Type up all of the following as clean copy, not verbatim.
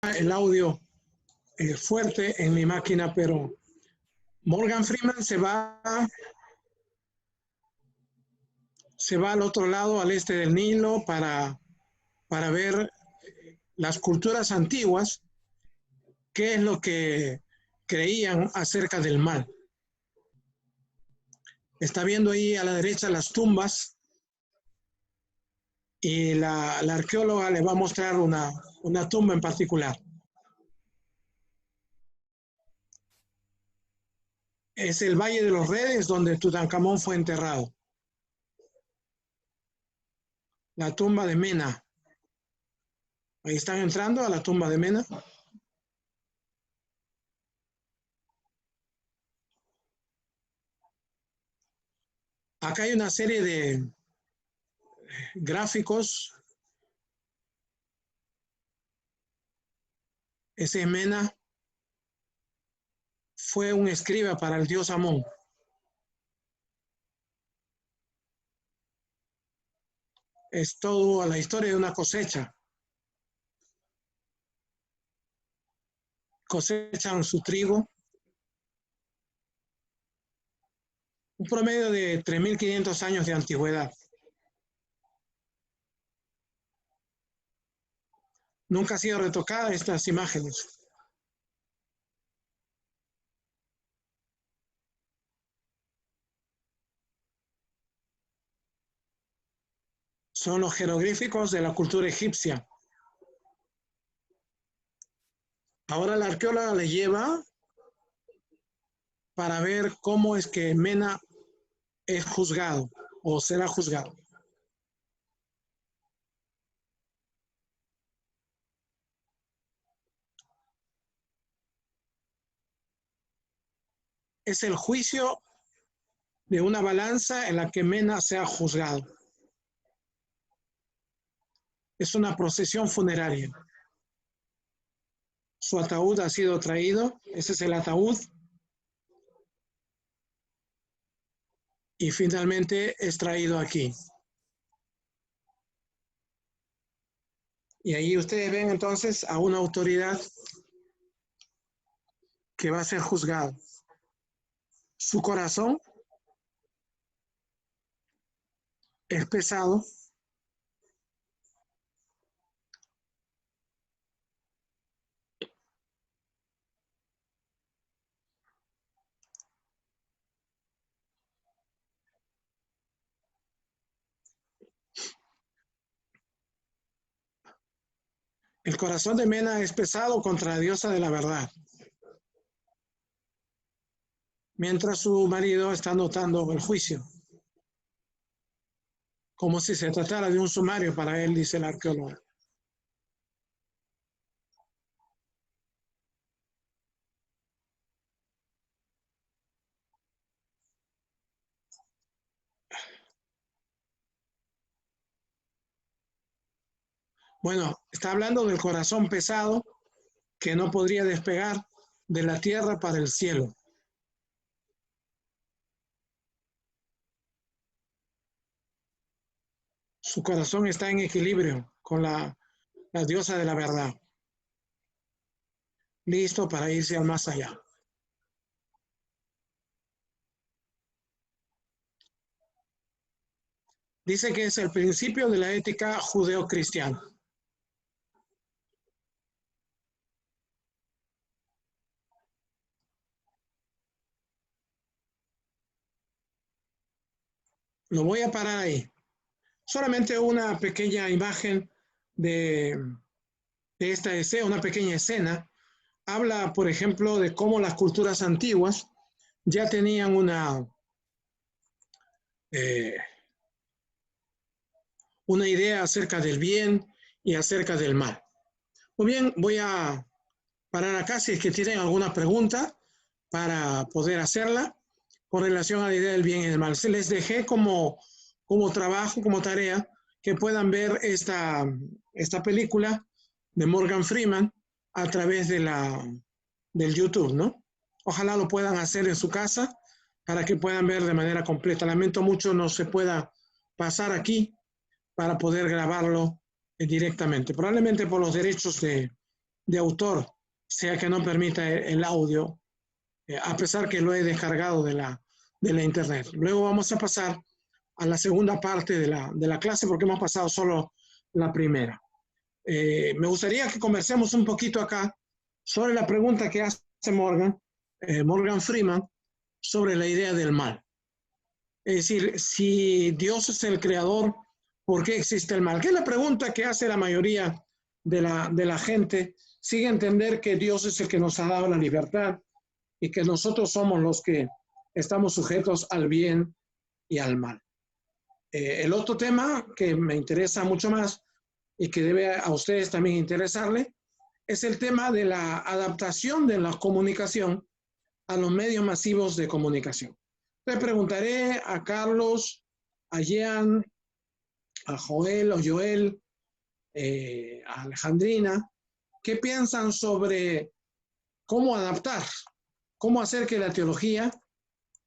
el audio fuerte en mi máquina, pero Morgan Freeman se va al otro lado, al este del Nilo, para ver las culturas antiguas, qué es lo que creían acerca del mal. Está viendo ahí a la derecha las tumbas y la arqueóloga le va a mostrar una tumba en particular. Es el Valle de los Reyes donde Tutankamón fue enterrado. La tumba de Mena. Ahí están entrando a la tumba de Mena. Acá hay una serie de gráficos. Ese Mena fue un escriba para el dios Amón. Es toda la historia de una cosecha. Cosechan su trigo. Un promedio de 3.500 años de antigüedad. Nunca ha sido retocada estas imágenes. Son los jeroglíficos de la cultura egipcia. Ahora la arqueóloga le lleva para ver cómo es que Mena es juzgado o será juzgado. Es el juicio de una balanza en la que Mena sea juzgado. Es una procesión funeraria. Su ataúd ha sido traído. Ese es el ataúd. Y finalmente es traído aquí. Y ahí ustedes ven entonces a una autoridad que va a ser juzgado. Su corazón es pesado. El corazón de Mena es pesado contra la diosa de la verdad. Mientras su marido está notando el juicio. Como si se tratara de un sumario para él, dice el arqueólogo. Bueno, está hablando del corazón pesado que no podría despegar de la tierra para el cielo. Su corazón está en equilibrio con la diosa de la verdad. Listo para irse al más allá. Dice que es el principio de la ética judeo-cristiana. Lo voy a parar ahí. Solamente una pequeña imagen de esta escena, una pequeña escena. Habla, por ejemplo, de cómo las culturas antiguas ya tenían una idea acerca del bien y acerca del mal. Muy bien, voy a parar acá si es que tienen alguna pregunta para poder hacerla con relación a la idea del bien y del mal. Se les dejé como trabajo, como tarea, que puedan ver esta película de Morgan Freeman a través de del YouTube, ¿no? Ojalá lo puedan hacer en su casa para que puedan ver de manera completa. Lamento mucho no se pueda pasar aquí para poder grabarlo directamente. Probablemente por los derechos de de autor sea que no permita el audio, a pesar que lo he descargado de la internet. Luego vamos a pasar a la segunda parte de la clase porque hemos pasado solo la primera. Me gustaría que conversemos un poquito acá sobre la pregunta que hace Morgan Freeman, sobre la idea del mal. Es decir, si Dios es el creador, ¿por qué existe el mal? Que es la pregunta que hace la mayoría de la gente. Sigue entender que Dios es el que nos ha dado la libertad y que nosotros somos los que estamos sujetos al bien y al mal. El otro tema que me interesa mucho más y que debe a ustedes también interesarle es el tema de la adaptación de la comunicación a los medios masivos de comunicación. Le preguntaré a Carlos, a Jean, a Joel o Joel, a Alejandrina, ¿qué piensan sobre cómo adaptar, cómo hacer que la teología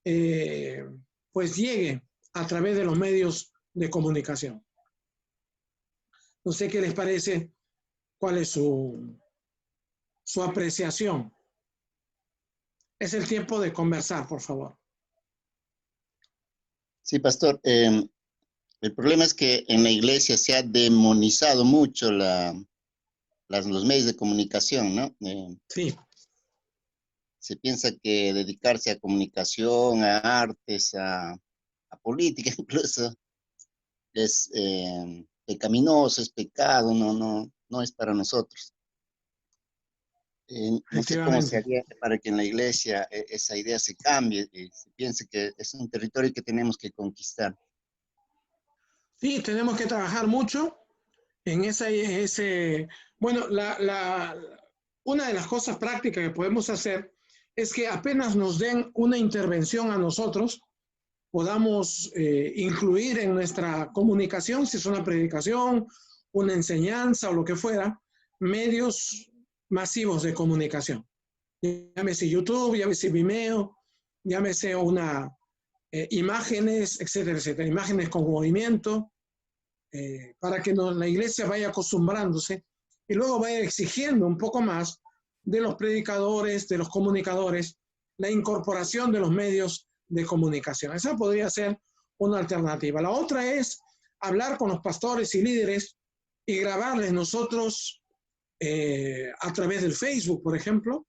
pues llegue a través de los medios de comunicación? No sé qué les parece, cuál es su apreciación. Es el tiempo de conversar, por favor. Sí, pastor. El problema es que en la iglesia se ha demonizado mucho los medios de comunicación, ¿no? Sí. Se piensa que dedicarse a comunicación, a artes, a política incluso, es pecaminoso, es pecado, no es para nosotros. No sé cómo se haría para que en la iglesia esa idea se cambie y se piense que es un territorio que tenemos que conquistar. Sí, tenemos que trabajar mucho en bueno, una de las cosas prácticas que podemos hacer es que apenas nos den una intervención a nosotros, podamos incluir en nuestra comunicación, si es una predicación, una enseñanza o lo que fuera, medios masivos de comunicación. Llámese YouTube, llámese Vimeo, llámese imágenes, etcétera, etcétera, imágenes con movimiento, para que la iglesia vaya acostumbrándose y luego vaya exigiendo un poco más de los predicadores, de los comunicadores, la incorporación de los medios de comunicación. Esa podría ser una alternativa. La otra es hablar con los pastores y líderes y grabarles nosotros a través del Facebook, por ejemplo,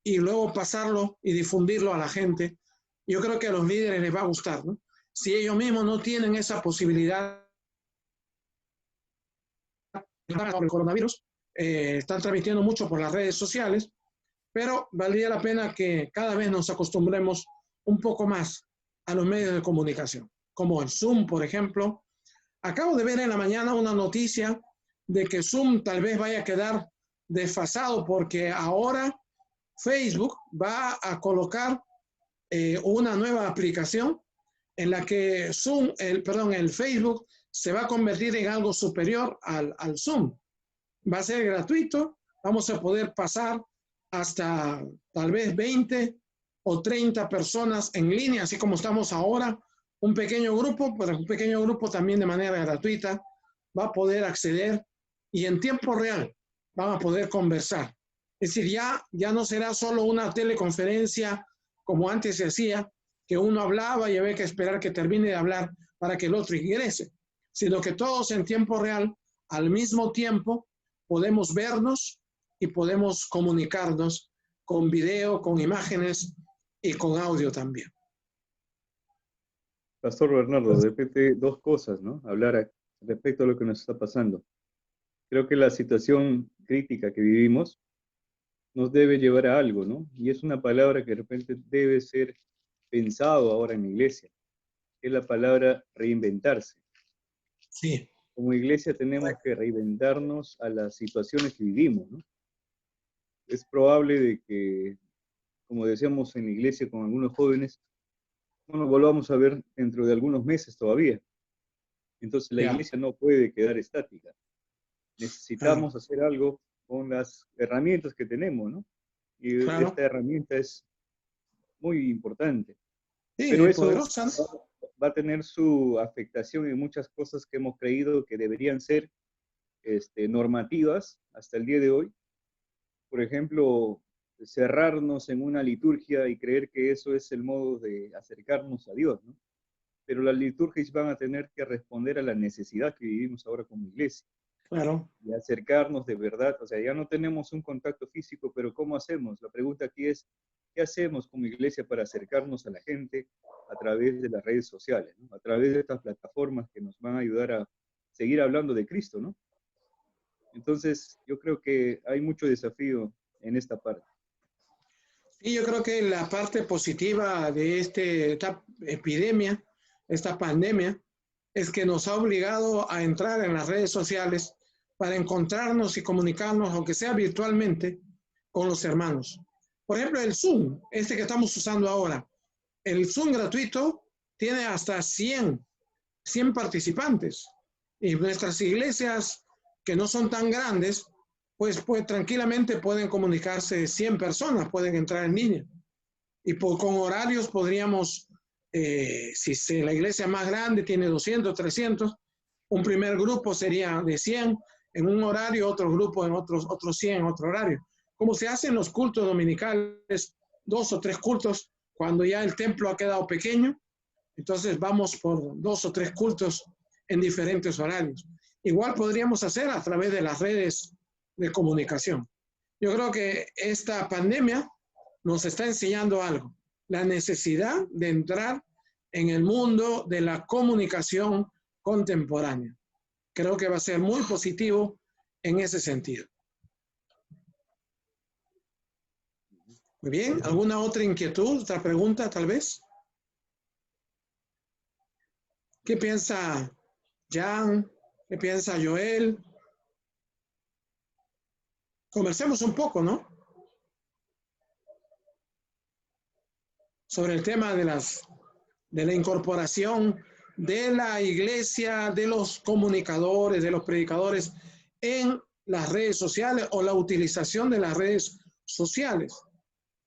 y luego pasarlo y difundirlo a la gente. Yo creo que a los líderes les va a gustar, ¿no? Si ellos mismos no tienen esa posibilidad por el coronavirus, están transmitiendo mucho por las redes sociales, pero valdría la pena que cada vez nos acostumbremos un poco más a los medios de comunicación, como el Zoom, por ejemplo. Acabo de ver en la mañana una noticia de que Zoom tal vez vaya a quedar desfasado porque ahora Facebook va a colocar una nueva aplicación en la que el Facebook se va a convertir en algo superior al Zoom. Va a ser gratuito, vamos a poder pasar hasta tal vez 20 o 30 personas en línea, así como estamos ahora, un pequeño grupo, pero un pequeño grupo también de manera gratuita va a poder acceder y en tiempo real van a poder conversar. Es decir, ya no será solo una teleconferencia como antes se hacía, que uno hablaba y había que esperar que termine de hablar para que el otro ingrese, sino que todos en tiempo real, al mismo tiempo, podemos vernos y podemos comunicarnos con video, con imágenes y con audio también. Pastor Bernardo, de repente dos cosas, ¿no? Hablar respecto a lo que nos está pasando. Creo que la situación crítica que vivimos nos debe llevar a algo, ¿no? Y es una palabra que de repente debe ser pensado ahora en la iglesia, que es la palabra reinventarse. Sí. Como iglesia tenemos que reinventarnos a las situaciones que vivimos, ¿no? Es probable de que, como decíamos en la iglesia con algunos jóvenes, no nos volvamos a ver dentro de algunos meses todavía. Entonces la iglesia no puede quedar estática. Necesitamos hacer algo con las herramientas que tenemos, ¿no? Y esta herramienta es muy importante. Sí, pero eso poderosa. va a tener su afectación en muchas cosas que hemos creído que deberían ser normativas hasta el día de hoy, por ejemplo, cerrarnos en una liturgia y creer que eso es el modo de acercarnos a Dios, ¿no? Pero las liturgias van a tener que responder a la necesidad que vivimos ahora como iglesia. Claro. Y acercarnos de verdad, o sea, ya no tenemos un contacto físico, pero ¿cómo hacemos? La pregunta aquí es, ¿qué hacemos como iglesia para acercarnos a la gente a través de las redes sociales, ¿no? A través de estas plataformas que nos van a ayudar a seguir hablando de Cristo, ¿no? Entonces, yo creo que hay mucho desafío en esta parte. Y yo creo que la parte positiva de esta epidemia, esta pandemia, es que nos ha obligado a entrar en las redes sociales para encontrarnos y comunicarnos, aunque sea virtualmente, con los hermanos. Por ejemplo, el Zoom, que estamos usando ahora, el Zoom gratuito tiene hasta 100 participantes. Y nuestras iglesias, que no son tan grandes, pues tranquilamente pueden comunicarse 100 personas, pueden entrar en línea. Y con horarios podríamos, si la iglesia más grande tiene 200, 300, un primer grupo sería de 100 en un horario, otro grupo en otros 100 en otro horario. Como se hacen los cultos dominicales, 2 o 3 cultos, cuando ya el templo ha quedado pequeño, entonces vamos por 2 o 3 cultos en diferentes horarios. Igual podríamos hacer a través de las redes de comunicación. Yo creo que esta pandemia nos está enseñando algo, la necesidad de entrar en el mundo de la comunicación contemporánea. Creo que va a ser muy positivo en ese sentido. Muy bien, ¿alguna otra inquietud, otra pregunta tal vez? ¿Qué piensa Jan? ¿Qué piensa Joel? Conversemos un poco, ¿no? Sobre el tema de la incorporación de la iglesia, de los comunicadores, de los predicadores en las redes sociales o la utilización de las redes sociales,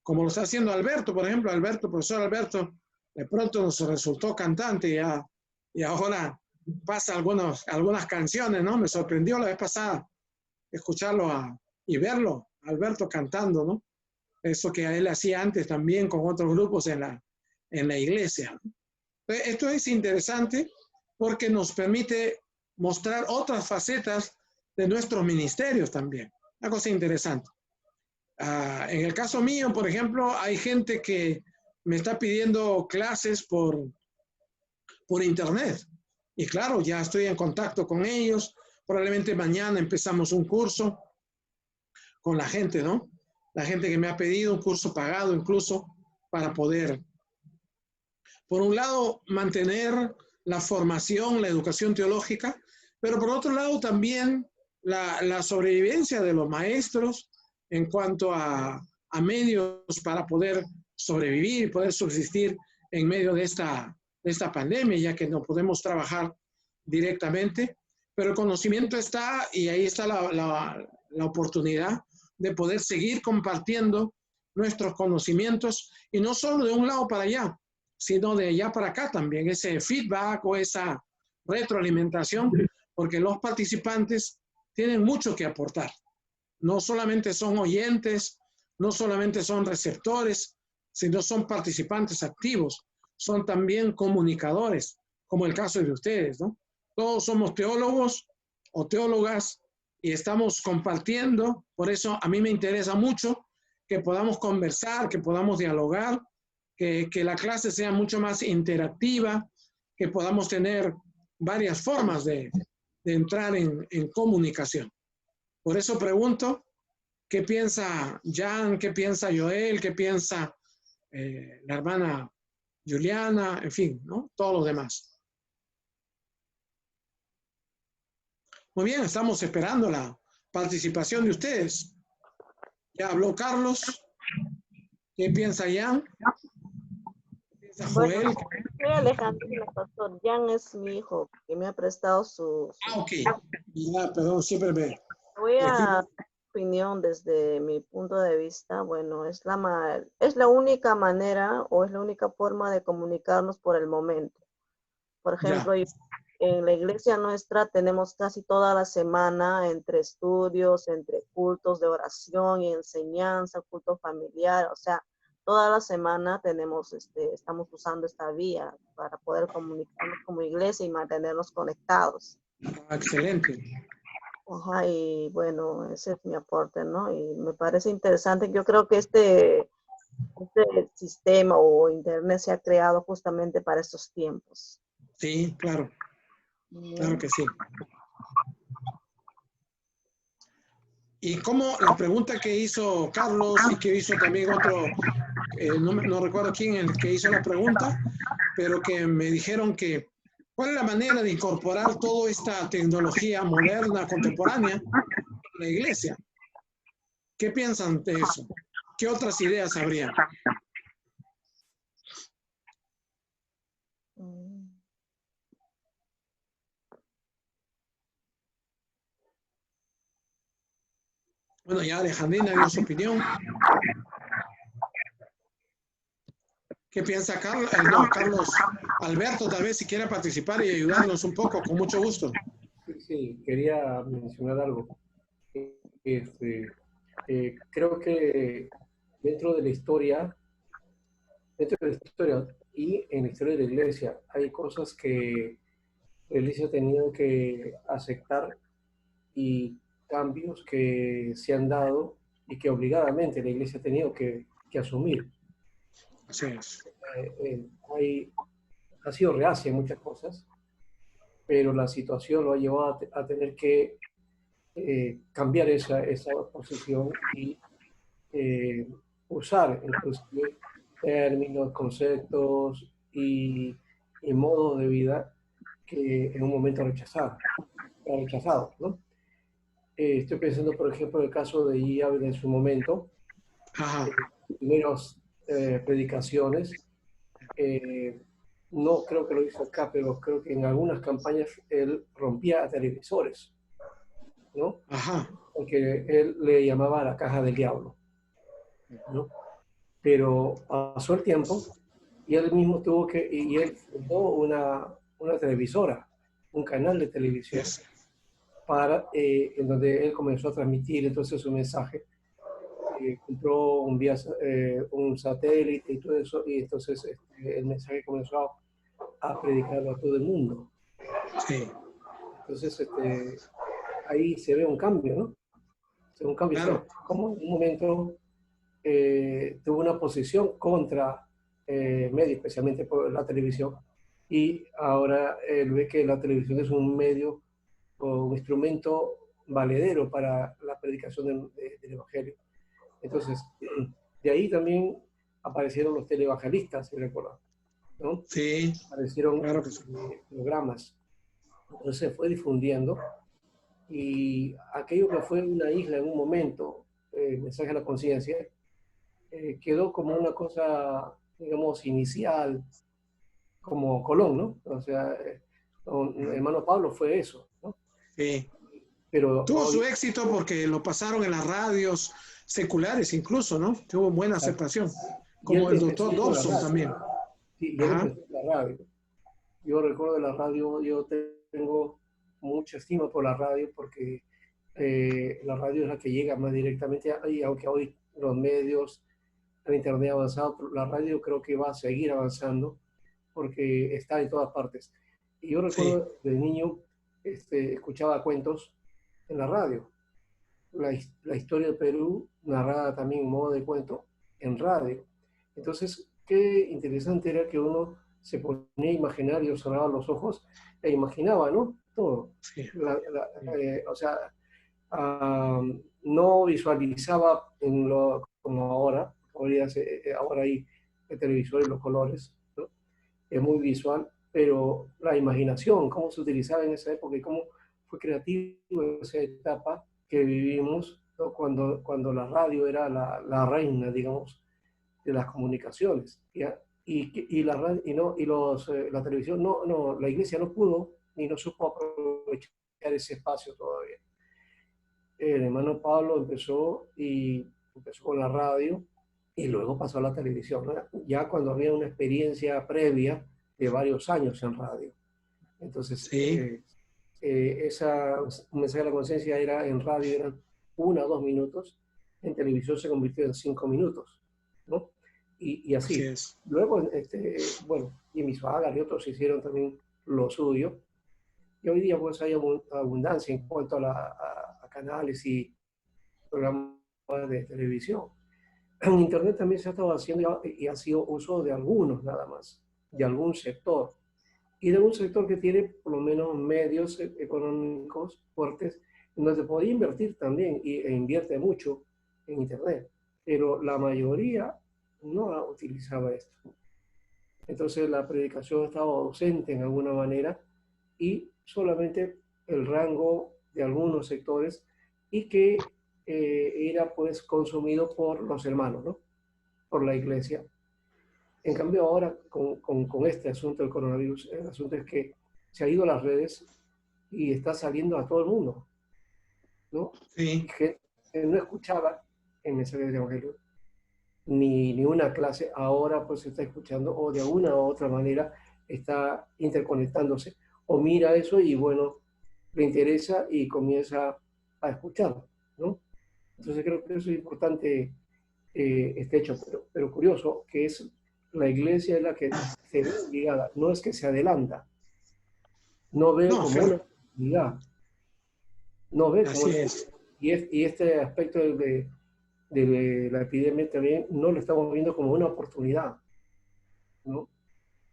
como lo está haciendo Alberto, por ejemplo. Profesor Alberto, de pronto nos resultó cantante y ahora pasa algunas canciones, ¿no? Me sorprendió la vez pasada escucharlo y verlo, Alberto cantando, ¿no? Eso que a él hacía antes también con otros grupos en la iglesia. Esto es interesante porque nos permite mostrar otras facetas de nuestros ministerios también. Una cosa interesante. En el caso mío, por ejemplo, hay gente que me está pidiendo clases por internet. Y claro, ya estoy en contacto con ellos. Probablemente mañana empezamos un curso con la gente, ¿no? La gente que me ha pedido un curso pagado incluso para poder, por un lado, mantener la formación, la educación teológica, pero por otro lado también la sobrevivencia de los maestros en cuanto a medios para poder sobrevivir y poder subsistir en medio de esta pandemia, ya que no podemos trabajar directamente, pero el conocimiento está y ahí está la oportunidad de poder seguir compartiendo nuestros conocimientos y no solo de un lado para allá, sino de allá para acá también, ese feedback o esa retroalimentación, porque los participantes tienen mucho que aportar. No solamente son oyentes, no solamente son receptores, sino son participantes activos, son también comunicadores, como el caso de ustedes, ¿no? Todos somos teólogos o teólogas y estamos compartiendo, por eso a mí me interesa mucho que podamos conversar, que podamos dialogar, que la clase sea mucho más interactiva, que podamos tener varias formas de entrar en comunicación. Por eso pregunto, ¿qué piensa Jan? ¿Qué piensa Joel? ¿Qué piensa la hermana Juliana? En fin, ¿no? Todos los demás. Muy bien, estamos esperando la participación de ustedes. Ya habló Carlos. ¿Qué piensa Jan? ¿Qué piensa Joel? Bueno, soy Alejandrina, pastor. Jan es mi hijo que me ha prestado su... Ok. Ya, perdón, siempre me... Voy a opinión desde mi punto de vista. Bueno, es la única manera o es la única forma de comunicarnos por el momento. Por ejemplo, yo en la iglesia nuestra tenemos casi toda la semana entre estudios, entre cultos de oración y enseñanza, culto familiar, o sea, toda la semana tenemos, estamos usando esta vía para poder comunicarnos como iglesia y mantenernos conectados. Excelente. Ajá, y bueno, ese es mi aporte, ¿no? Y me parece interesante. Yo creo que este sistema o internet se ha creado justamente para estos tiempos. Sí, claro, claro que sí. Y como la pregunta que hizo Carlos y que hizo también otro, no recuerdo quién el que hizo la pregunta, pero que me dijeron que cuál es la manera de incorporar toda esta tecnología moderna, contemporánea, en la iglesia. ¿Qué piensan de eso? ¿Qué otras ideas habría? Bueno, ya Alejandrina dio su opinión. ¿Qué piensa Carlos? No, Carlos Alberto, tal vez si quiere participar y ayudarnos un poco, con mucho gusto. Sí, quería mencionar algo. Creo que dentro de la historia y en la historia de la iglesia, hay cosas que la iglesia ha tenido que aceptar y cambios que se han dado y que obligadamente la iglesia ha tenido que asumir. Así es. Ha sido reacia en muchas cosas, pero la situación lo ha llevado a tener que cambiar esa posición y usar inclusive términos, conceptos y modos de vida que en un momento ha rechazado, ¿no? Estoy pensando, por ejemplo, en el caso de IAB en su momento, primeras predicaciones, no creo que lo hizo acá, pero creo que en algunas campañas él rompía televisores, ¿no? Porque él le llamaba la caja del diablo, ¿no? Pero pasó el tiempo y él mismo y él fundó una televisora, un canal de televisión, en donde él comenzó a transmitir entonces su mensaje. Compró un satélite y todo eso, y entonces el mensaje comenzó a predicarlo a todo el mundo. Sí. Entonces, ahí se ve un cambio, ¿no? Se ve un cambio. Claro. Como en un momento tuvo una posición contra medios, especialmente por la televisión, y ahora él ve que la televisión es un medio o un instrumento valedero para la predicación del Evangelio. Entonces, de ahí también aparecieron los televangelistas, si recuerdan, ¿no? Sí. Aparecieron claro que sí. programas. Entonces se fue difundiendo y aquello que fue una isla en un momento, mensaje a la conciencia, quedó como una cosa, digamos, inicial, como Colón, ¿no? O sea, hermano Pablo fue eso, ¿no? Sí. Pero tuvo hoy, su éxito porque lo pasaron en las radios seculares incluso, ¿no? Tuvo buena aceptación. Como el doctor Dawson también. Sí, y él empezó en la radio. Yo recuerdo de la radio, yo tengo mucha estima por la radio porque la radio es la que llega más directamente, y aunque hoy los medios, el internet ha avanzado, la radio creo que va a seguir avanzando porque está en todas partes. Y yo recuerdo de niño escuchaba cuentos en la radio. La historia del Perú narrada también en modo de cuento en radio. Entonces, qué interesante era que uno se ponía a imaginar y cerraba los ojos e imaginaba, ¿no? Todo. Sí. O sea, no visualizaba como ahora. Ahora hay el televisor y los colores, ¿no? Es muy visual, pero la imaginación, cómo se utilizaba en esa época y cómo fue creativo en esa etapa que vivimos, ¿no? Cuando la radio era la reina, digamos, de las comunicaciones. ¿Ya? La televisión, la iglesia no pudo ni no supo aprovechar ese espacio todavía. El hermano Pablo empezó con la radio y luego pasó a la televisión, ¿no? Ya cuando había una experiencia previa de varios años en radio. Entonces, Sí, un mensaje de la conciencia era en radio, eran 1 o 2 minutos, en televisión se convirtió en 5 minutos, ¿no? Y así así. es. Luego, bueno, Jimmy Swaggart y otros hicieron también lo suyo. Y hoy día pues hay abundancia en cuanto a canales y programas de televisión. En Internet también se ha estado haciendo y ha sido uso de algunos nada más, de algún sector. Y de un sector que tiene por lo menos medios económicos fuertes, donde se podía invertir también e invierte mucho en Internet. Pero la mayoría no utilizaba esto. Entonces la predicación estaba ausente en alguna manera y solamente el rango de algunos sectores y que era pues consumido por los hermanos, ¿no? Por la iglesia. En cambio ahora con este asunto del coronavirus, el asunto es que se ha ido a las redes y está saliendo a todo el mundo, ¿no? Sí, Que no escuchaba el mensaje del Evangelio, ni una clase, ahora pues se está escuchando o de alguna u otra manera está interconectándose o mira eso y bueno, le interesa y comienza a escuchar, ¿no? Entonces creo que eso es importante este hecho, pero curioso que es la iglesia es la que se ve obligada, no es que se adelanta, no ve no, como una oportunidad, no ve como así una es. y este aspecto de la epidemia también no lo estamos viendo como una oportunidad, ¿no?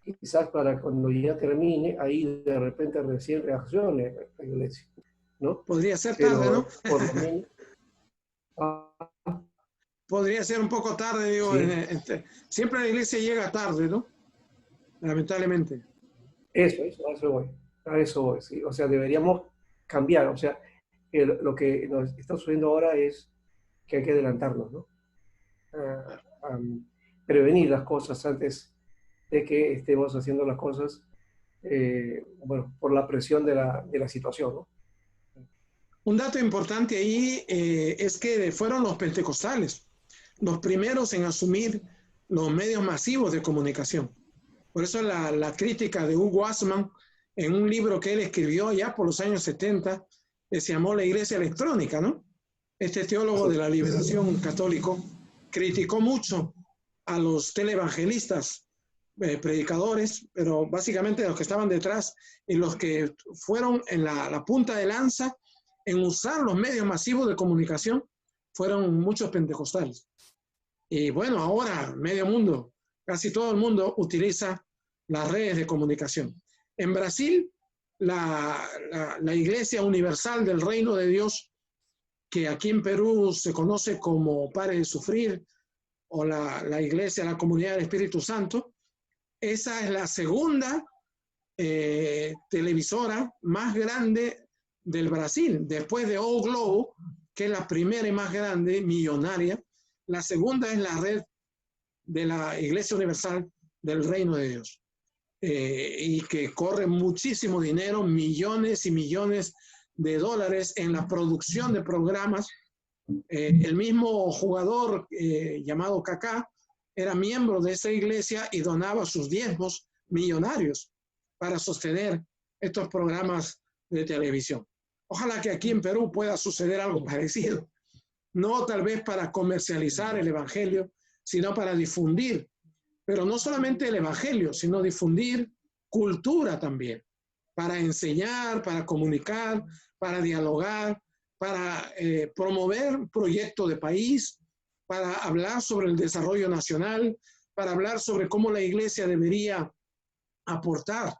Quizás para cuando ya termine, ahí de repente recién reaccione la iglesia, ¿no? Podría ser tarde, ¿no? Pero por lo menos, ah, Podría ser un poco tarde, digo. sí, Siempre la iglesia llega tarde, ¿no? Lamentablemente. a eso voy, sí. O sea, deberíamos cambiar, o sea, lo que nos está sucediendo ahora es que hay que adelantarnos, ¿no? Ah, prevenir las cosas antes de que estemos haciendo las cosas, bueno, por la presión de la situación, ¿no? Un dato importante ahí es que fueron los pentecostales los primeros en asumir los medios masivos de comunicación. Por eso la crítica de Hugo Asman en un libro que él escribió ya por los años 70, que se llamó La Iglesia Electrónica, ¿no? Este teólogo de la liberación católico criticó mucho a los televangelistas, predicadores, pero básicamente los que estaban detrás y los que fueron en la punta de lanza en usar los medios masivos de comunicación fueron muchos pentecostales. Y bueno, ahora medio mundo, casi todo el mundo utiliza las redes de comunicación. En Brasil, la Iglesia Universal del Reino de Dios, que aquí en Perú se conoce como Pare de Sufrir, o la Iglesia, la Comunidad del Espíritu Santo, esa es la segunda televisora más grande del Brasil, después de O Globo, que es la primera y más grande, millonaria. La segunda es la red de la Iglesia Universal del Reino de Dios, y que corre muchísimo dinero, millones y millones de dólares en la producción de programas. El mismo jugador llamado Kaká era miembro de esa iglesia y donaba sus diezmos millonarios para sostener estos programas de televisión. Ojalá que aquí en Perú pueda suceder algo parecido. No tal vez para comercializar el evangelio, sino para difundir, pero no solamente el evangelio, sino difundir cultura también, para enseñar, para comunicar, para dialogar, para promover proyectos de país, para hablar sobre el desarrollo nacional, para hablar sobre cómo la iglesia debería aportar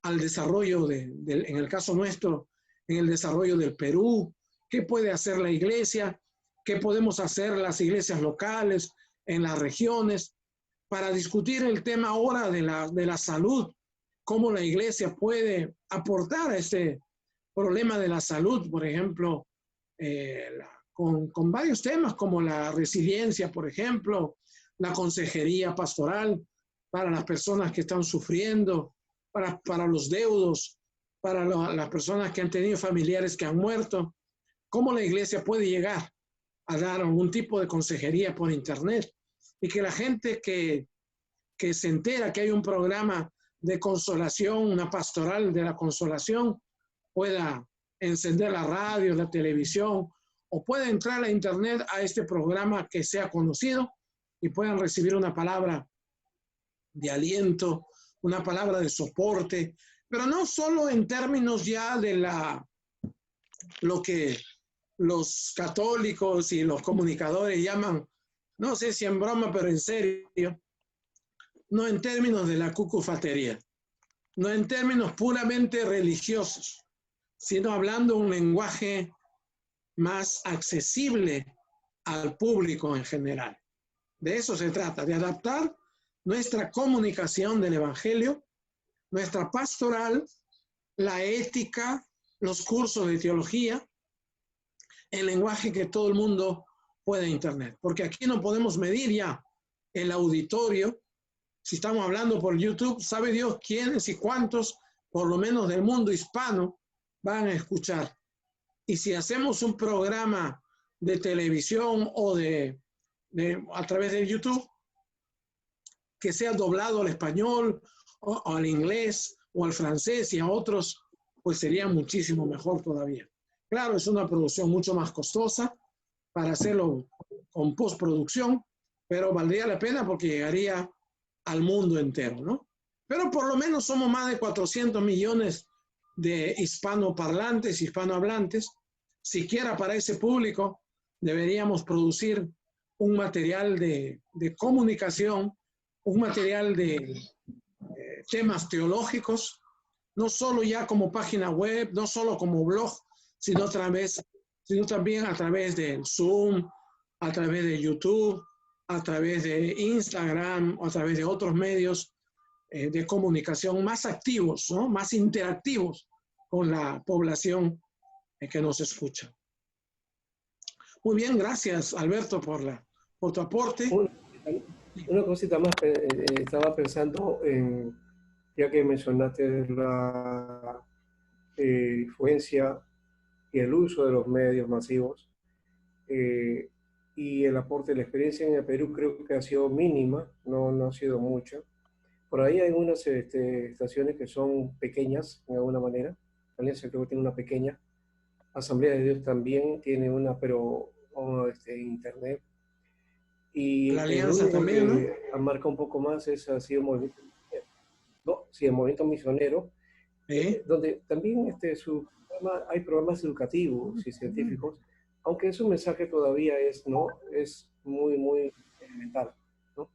al desarrollo en el caso nuestro, en el desarrollo del Perú, qué puede hacer la iglesia, qué podemos hacer las iglesias locales en las regiones, para discutir el tema ahora de la salud, cómo la iglesia puede aportar a este problema de la salud, por ejemplo, con varios temas como la resiliencia, por ejemplo, la consejería pastoral para las personas que están sufriendo, para los deudos, para las personas que han tenido familiares que han muerto, cómo la iglesia puede llegar a dar algún tipo de consejería por internet y que la gente que se entera que hay un programa de consolación, una pastoral de la consolación, pueda encender la radio, la televisión, o pueda entrar a internet a este programa que sea conocido y puedan recibir una palabra de aliento, una palabra de soporte, pero no solo en términos ya de lo que los católicos y los comunicadores llaman, no sé si en broma, pero en serio, no en términos de la cucufatería, no en términos puramente religiosos, sino hablando un lenguaje más accesible al público en general. De eso se trata, de adaptar nuestra comunicación del Evangelio, nuestra pastoral, la ética, los cursos de teología, el lenguaje que todo el mundo puede entender. Porque aquí no podemos medir ya el auditorio. Si estamos hablando por YouTube, sabe Dios quiénes y cuántos, por lo menos del mundo hispano, van a escuchar. Y si hacemos un programa de televisión o a través de YouTube, que sea doblado al español o al inglés o al francés y a otros, pues sería muchísimo mejor todavía. Claro, es una producción mucho más costosa para hacerlo con postproducción, pero valdría la pena porque llegaría al mundo entero, ¿no? Pero por lo menos somos más de 400 millones de hispanoparlantes, hispanohablantes. Siquiera para ese público deberíamos producir un material de comunicación, un material de temas teológicos, no solo ya como página web, no solo como blog, sino también a través del Zoom, a través de YouTube, a través de Instagram, o a través de otros medios de comunicación más activos, ¿no? Más interactivos con la población que nos escucha. Muy bien, gracias Alberto por tu aporte. Una cosita más, estaba pensando en, ya que mencionaste la influencia y el uso de los medios masivos y el aporte de la experiencia en el Perú creo que ha sido mínima, no ha sido mucha. Por ahí hay unas estaciones que son pequeñas, de alguna manera. Alianza creo que tiene una pequeña. Asamblea de Dios también tiene una, pero internet. Y La el Alianza único también, ¿no? que marca un poco más es así el movimiento misionero. No, sí, el movimiento misionero, donde también hay programas educativos y científicos, aunque su mensaje todavía es muy elemental, ¿no?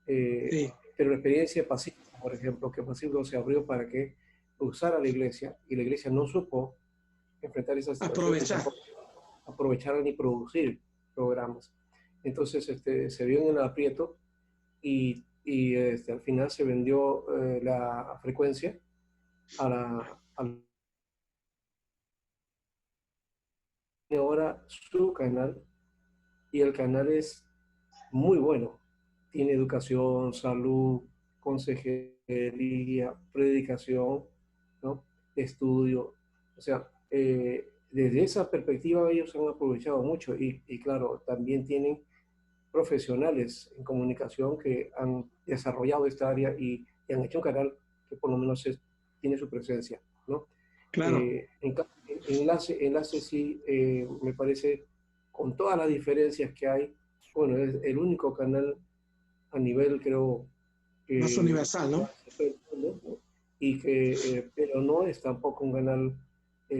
Sí. Pero la experiencia pacífica, por ejemplo, que Pacífico se abrió para que usara la iglesia, y la iglesia no supo enfrentar esas situaciones, aprovechar ni producir programas. Entonces se vio en el aprieto y al final se vendió la frecuencia ahora su canal, y el canal es muy bueno. Tiene educación, salud, consejería, predicación, ¿no? Estudio. O sea, desde esa perspectiva ellos han aprovechado mucho y claro, también tienen profesionales en comunicación que han desarrollado esta área y han hecho un canal que por lo menos tiene su presencia, ¿no? Claro. Enlace sí, me parece, con todas las diferencias que hay, bueno, es el único canal a nivel, creo, más universal, ¿no? Y que, pero no es tampoco un canal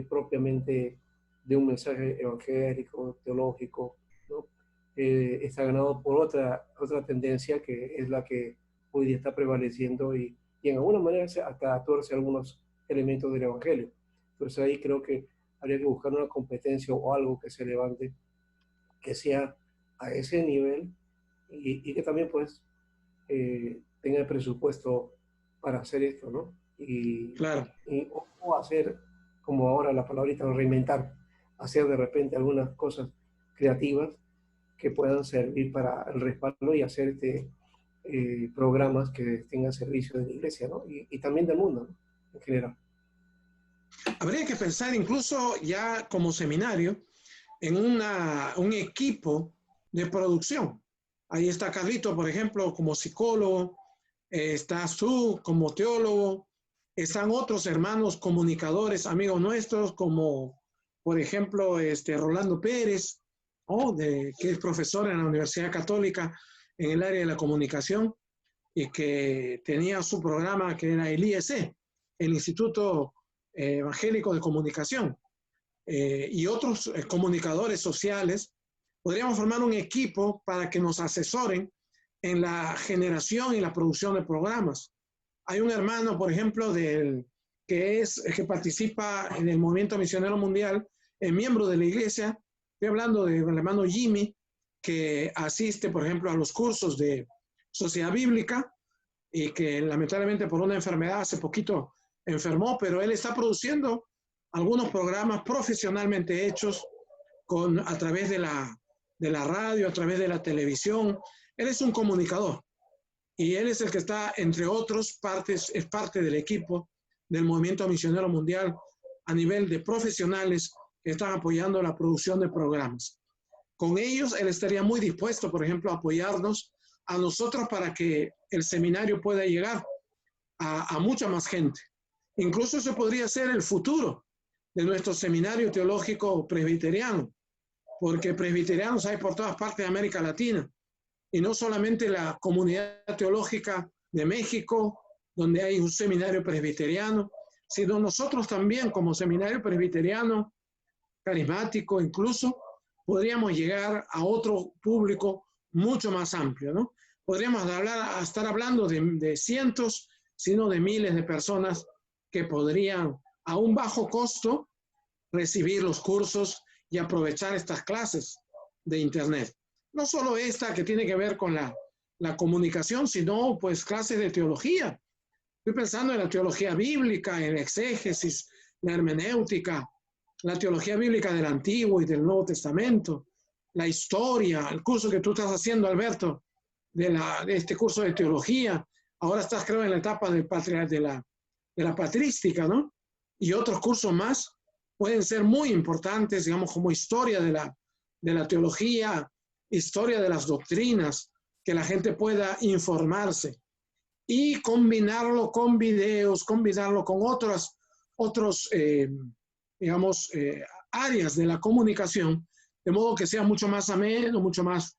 propiamente de un mensaje evangélico, teológico, ¿no? Está ganado por otra tendencia que es la que hoy día está prevaleciendo y en alguna manera hasta tuerce algunos elementos del evangelio. Entonces ahí creo que habría que buscar una competencia o algo que se levante, que sea a ese nivel y que también pues tenga el presupuesto para hacer esto, ¿no? Claro. O hacer, como ahora la palabrita, reinventar, hacer de repente algunas cosas creativas que puedan servir para el respaldo y hacer programas que tengan servicio de la iglesia, ¿no? Y también del mundo, ¿no? En general. Habría que pensar incluso ya como seminario en un equipo de producción. Ahí está Carlito, por ejemplo, como psicólogo, estás tú como teólogo, están otros hermanos comunicadores, amigos nuestros, como por ejemplo Rolando Pérez, que es profesor en la Universidad Católica en el área de la comunicación y que tenía su programa que era el IEC, el Instituto Evangélico de Comunicación, y otros comunicadores sociales. Podríamos formar un equipo para que nos asesoren en la generación y la producción de programas. Hay un hermano, por ejemplo, que participa en el Movimiento Misionero Mundial, es miembro de la iglesia. Estoy hablando del hermano Jimmy, que asiste, por ejemplo, a los cursos de Sociedad Bíblica y que lamentablemente por una enfermedad hace poquito enfermó, pero él está produciendo algunos programas profesionalmente hechos a través de la radio, a través de la televisión. Él es un comunicador y él es el que está, entre otros partes, es parte del equipo del Movimiento Misionero Mundial a nivel de profesionales que están apoyando la producción de programas. Con ellos, él estaría muy dispuesto, por ejemplo, a apoyarnos a nosotros para que el seminario pueda llegar a mucha más gente. Incluso eso podría ser el futuro de nuestro seminario teológico presbiteriano, porque presbiterianos hay por todas partes de América Latina, y no solamente la comunidad teológica de México, donde hay un seminario presbiteriano, sino nosotros también como seminario presbiteriano, carismático incluso, podríamos llegar a otro público mucho más amplio, ¿no? Podríamos estar hablando de cientos, sino de miles de personas que podrían a un bajo costo recibir los cursos y aprovechar estas clases de Internet. No solo esta que tiene que ver con la comunicación, sino pues clases de teología. Estoy pensando en la teología bíblica, en la exégesis, la hermenéutica, la teología bíblica del Antiguo y del Nuevo Testamento, la historia, el curso que tú estás haciendo, Alberto, de este curso de teología. Ahora estás, creo, en la etapa de la patrística, ¿no? Y otros cursos más pueden ser muy importantes, digamos, como historia de la teología, historia de las doctrinas, que la gente pueda informarse y combinarlo con videos, combinarlo con otros digamos, áreas de la comunicación, de modo que sea mucho más ameno, mucho más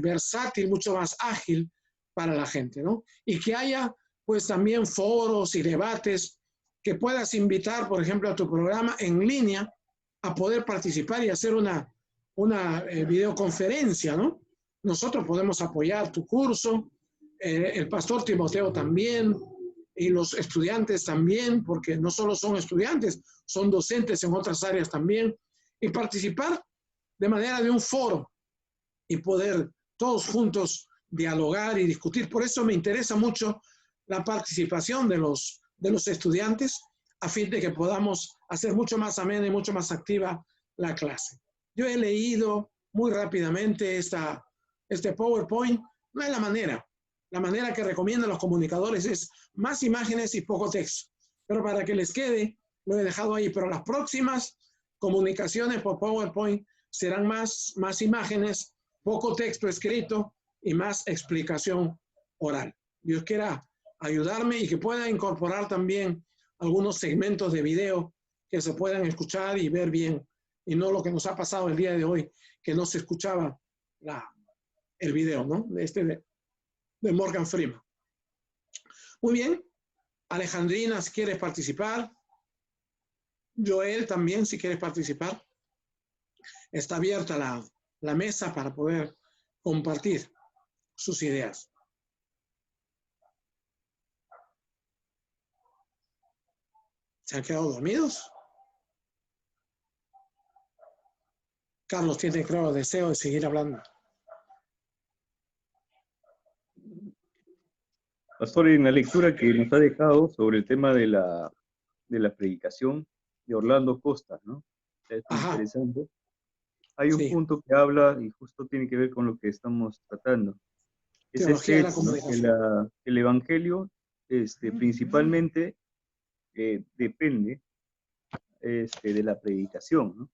versátil, mucho más ágil para la gente, ¿no? Y que haya, pues, también foros y debates que puedas invitar, por ejemplo, a tu programa en línea a poder participar y hacer una videoconferencia, ¿no? Nosotros podemos apoyar tu curso, el pastor Timoteo también, y los estudiantes también, porque no solo son estudiantes, son docentes en otras áreas también, y participar de manera de un foro y poder todos juntos dialogar y discutir. Por eso me interesa mucho la participación de los estudiantes a fin de que podamos hacer mucho más amena y mucho más activa la clase. Yo he leído muy rápidamente este PowerPoint. No es la manera. La manera que recomiendan los comunicadores es más imágenes y poco texto. Pero para que les quede, lo he dejado ahí. Pero las próximas comunicaciones por PowerPoint serán más imágenes, poco texto escrito y más explicación oral. Dios quiera ayudarme y que pueda incorporar también algunos segmentos de video que se puedan escuchar y ver bien, y no lo que nos ha pasado el día de hoy, que no se escuchaba el video, ¿no? De Morgan Freeman. Muy bien. Alejandrina, si quieres participar. Joel también, si quieres participar. Está abierta la mesa para poder compartir sus ideas. ¿Se han quedado dormidos? Carlos tiene, creo, deseo de seguir hablando. Pastor, en la lectura que nos ha dejado sobre el tema de la predicación de Orlando Costa, ¿no? Es muy interesante. Hay un punto que habla y justo tiene que ver con lo que estamos tratando. Es Teología ¿no? Que el Evangelio principalmente depende de la predicación, ¿no?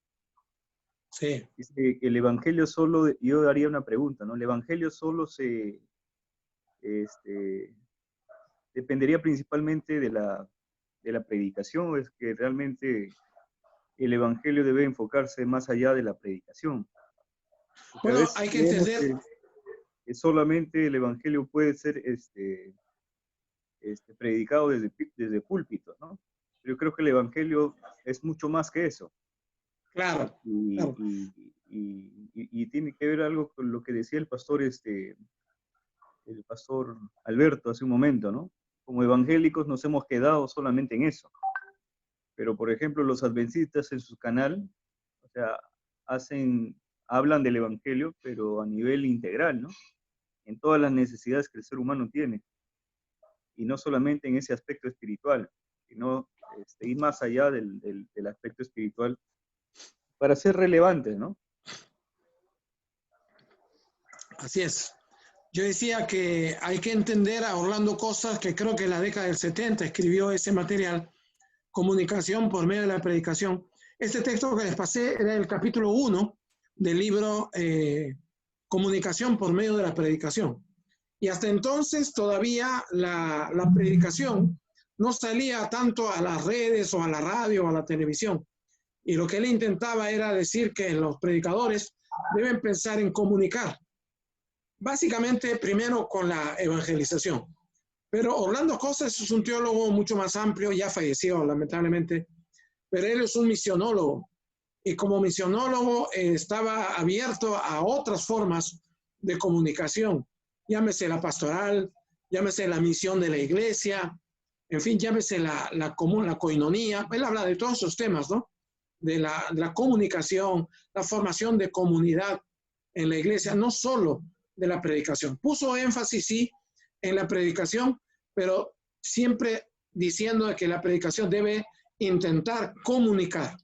Sí. Dice que el Evangelio solo, yo daría una pregunta, ¿no? El Evangelio solo dependería principalmente de la predicación, es que realmente el evangelio debe enfocarse más allá de la predicación. Porque a Bueno, veces hay que creemos entender, que solamente el evangelio puede ser predicado desde púlpito, ¿no? Pero yo creo que el evangelio es mucho más que eso. claro, claro. Y tiene que ver algo con lo que decía el pastor Alberto hace un momento, ¿no? Como evangélicos nos hemos quedado solamente en eso. Pero, por ejemplo, los adventistas en su canal, o sea, hablan del evangelio, pero a nivel integral, ¿no? En todas las necesidades que el ser humano tiene. Y no solamente en ese aspecto espiritual, sino ir más allá del aspecto espiritual para ser relevantes, ¿no? Así es. Yo decía que hay que entender a Orlando Costas, que creo que en la década del 70 escribió ese material, Comunicación por medio de la predicación. Este texto que les pasé era el capítulo 1 del libro Comunicación por medio de la predicación. Y hasta entonces todavía la predicación no salía tanto a las redes o a la radio o a la televisión. Y lo que él intentaba era decir que los predicadores deben pensar en comunicar. Básicamente, primero con la evangelización. Pero Orlando Costas es un teólogo mucho más amplio, ya falleció lamentablemente, pero él es un misionólogo. Y como misionólogo estaba abierto a otras formas de comunicación. Llámese la pastoral, llámese la misión de la iglesia, en fin, llámese la coinonía. Él habla de todos esos temas, ¿no? De la comunicación, la formación de comunidad en la iglesia, no solo de la predicación. Puso énfasis, sí, en la predicación, pero siempre diciendo que la predicación debe intentar comunicar.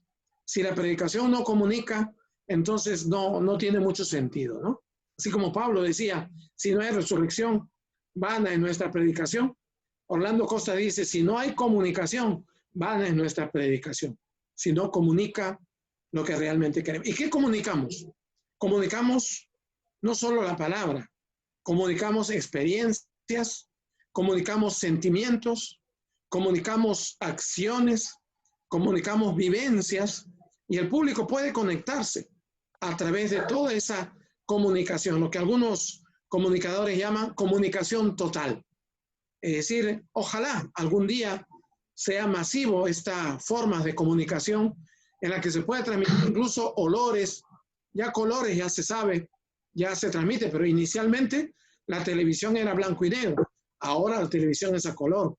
Si la predicación no comunica, entonces no tiene mucho sentido, ¿no? Así como Pablo decía, si no hay resurrección, vana es nuestra predicación. Orlando Costa dice, si no hay comunicación, vana es nuestra predicación. Si no comunica lo que realmente queremos. ¿Y qué comunicamos? Comunicamos no solo la palabra, comunicamos experiencias, comunicamos sentimientos, comunicamos acciones, comunicamos vivencias, y el público puede conectarse a través de toda esa comunicación, lo que algunos comunicadores llaman comunicación total. Es decir, ojalá algún día sea masivo esta forma de comunicación en la que se puede transmitir incluso olores, ya colores, ya se sabe, ya se transmite, pero inicialmente la televisión era blanco y negro, ahora la televisión es a color.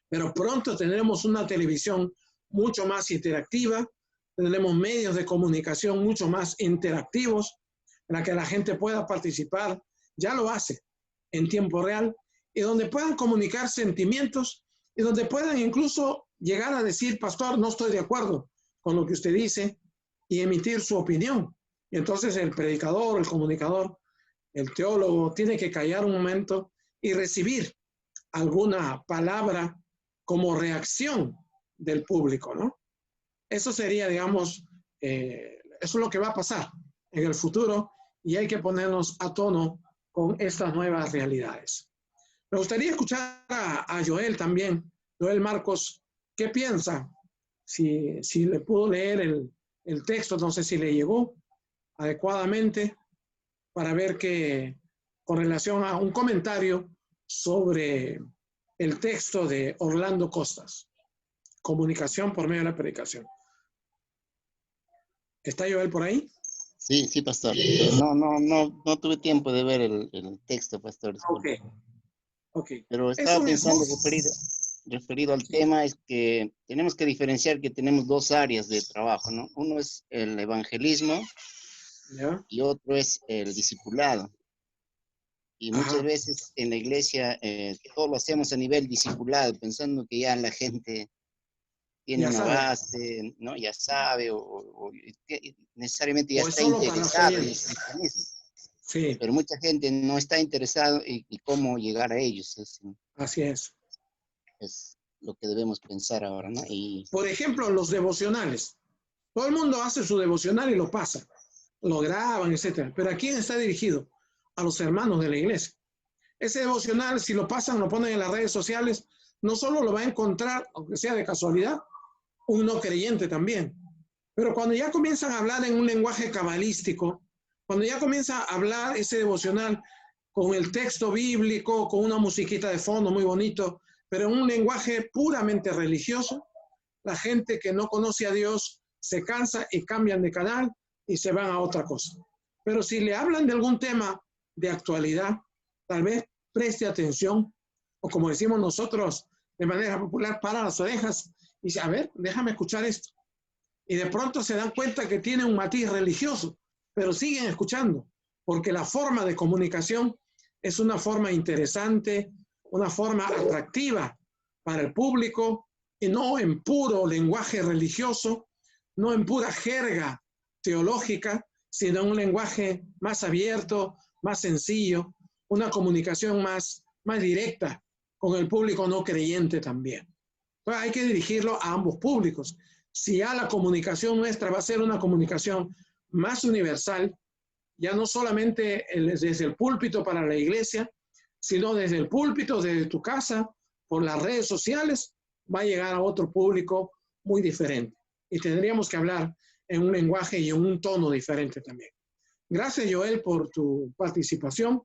Pero pronto tendremos una televisión mucho más interactiva, tendremos medios de comunicación mucho más interactivos, en la que la gente pueda participar, ya lo hace en tiempo real, y donde puedan comunicar sentimientos, y donde puedan incluso llegar a decir, pastor, no estoy de acuerdo con lo que usted dice, y emitir su opinión. Y entonces el predicador, el comunicador, el teólogo tiene que callar un momento y recibir alguna palabra como reacción del público, ¿no? Eso sería, digamos, eso es lo que va a pasar en el futuro y hay que ponernos a tono con estas nuevas realidades. Me gustaría escuchar a Joel también, Joel Marcos, ¿qué piensa? Si le pudo leer el texto, no sé si le llegó adecuadamente para ver que con relación a un comentario sobre el texto de Orlando Costas, comunicación por medio de la predicación. ¿Está Joel por ahí? Sí, sí, pastor. No tuve tiempo de ver el texto, pastor. Ok. Pero estaba pensando, referido al tema, es que tenemos que diferenciar que tenemos dos áreas de trabajo, ¿no? Uno es el evangelismo, ¿ya? Y otro es el discipulado. Y muchas veces en la iglesia todo lo hacemos a nivel discipulado, pensando que ya la gente tiene una base, ¿no? Ya sabe, o necesariamente ya está interesado en el cristianismo. Sí. Pero mucha gente no está interesado y cómo llegar a ellos. Así es. Es lo que debemos pensar ahora, ¿no? Y... Por ejemplo, los devocionales. Todo el mundo hace su devocional y lo pasa, lo graban, etc. Pero ¿a quién está dirigido? A los hermanos de la iglesia. Ese devocional, si lo pasan, lo ponen en las redes sociales, no solo lo va a encontrar, aunque sea de casualidad, un no creyente también. Pero cuando ya comienzan a hablar en un lenguaje cabalístico, cuando ya comienza a hablar ese devocional con el texto bíblico, con una musiquita de fondo muy bonito, pero en un lenguaje puramente religioso, la gente que no conoce a Dios se cansa y cambian de canal y se van a otra cosa. Pero si le hablan de algún tema de actualidad, tal vez preste atención, o como decimos nosotros de manera popular, para las orejas y dice, a ver, déjame escuchar esto. Y de pronto se dan cuenta que tiene un matiz religioso, pero siguen escuchando, porque la forma de comunicación es una forma interesante, una forma atractiva para el público, y no en puro lenguaje religioso, no en pura jerga teológica, sino en un lenguaje más abierto, más sencillo, una comunicación más directa con el público no creyente también. Entonces hay que dirigirlo a ambos públicos. Si ya la comunicación nuestra va a ser una comunicación más universal, ya no solamente desde el púlpito para la iglesia, sino desde el púlpito, desde tu casa, por las redes sociales, va a llegar a otro público muy diferente. Y tendríamos que hablar en un lenguaje y en un tono diferente también. Gracias, Joel, por tu participación.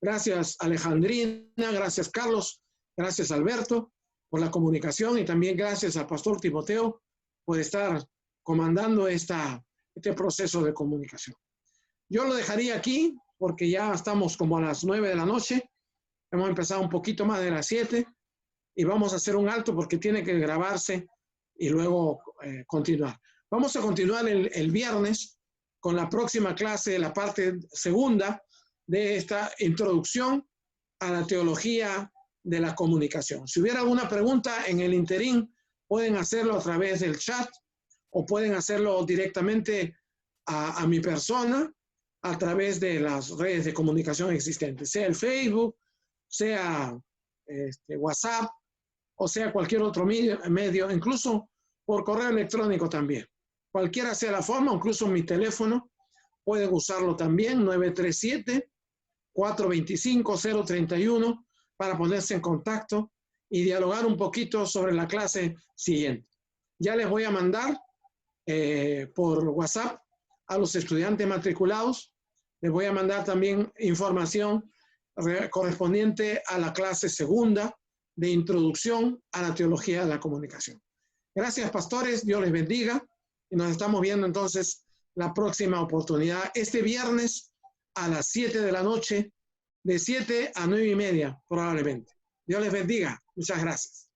Gracias, Alejandrina. Gracias, Carlos. Gracias, Alberto, por la comunicación. Y también gracias al pastor Timoteo por estar comandando este proceso de comunicación. Yo lo dejaría aquí porque ya estamos como a las 9 de la noche. Hemos empezado un poquito más de las 7 y vamos a hacer un alto porque tiene que grabarse y luego continuar. Vamos a continuar el viernes con la próxima clase, la parte segunda de esta introducción a la teología de la comunicación. Si hubiera alguna pregunta en el interín, pueden hacerlo a través del chat o pueden hacerlo directamente a mi persona a través de las redes de comunicación existentes, sea el Facebook, sea WhatsApp o sea cualquier otro medio, incluso por correo electrónico también. Cualquiera sea la forma, incluso mi teléfono, pueden usarlo también, 937-425-031, para ponerse en contacto y dialogar un poquito sobre la clase siguiente. Ya les voy a mandar por WhatsApp a los estudiantes matriculados, les voy a mandar también información correspondiente a la clase segunda de introducción a la teología de la comunicación. Gracias, pastores, Dios les bendiga y nos estamos viendo entonces la próxima oportunidad este viernes a las 7 de la noche, de 7 a 9:30 probablemente. Dios les bendiga. Muchas gracias.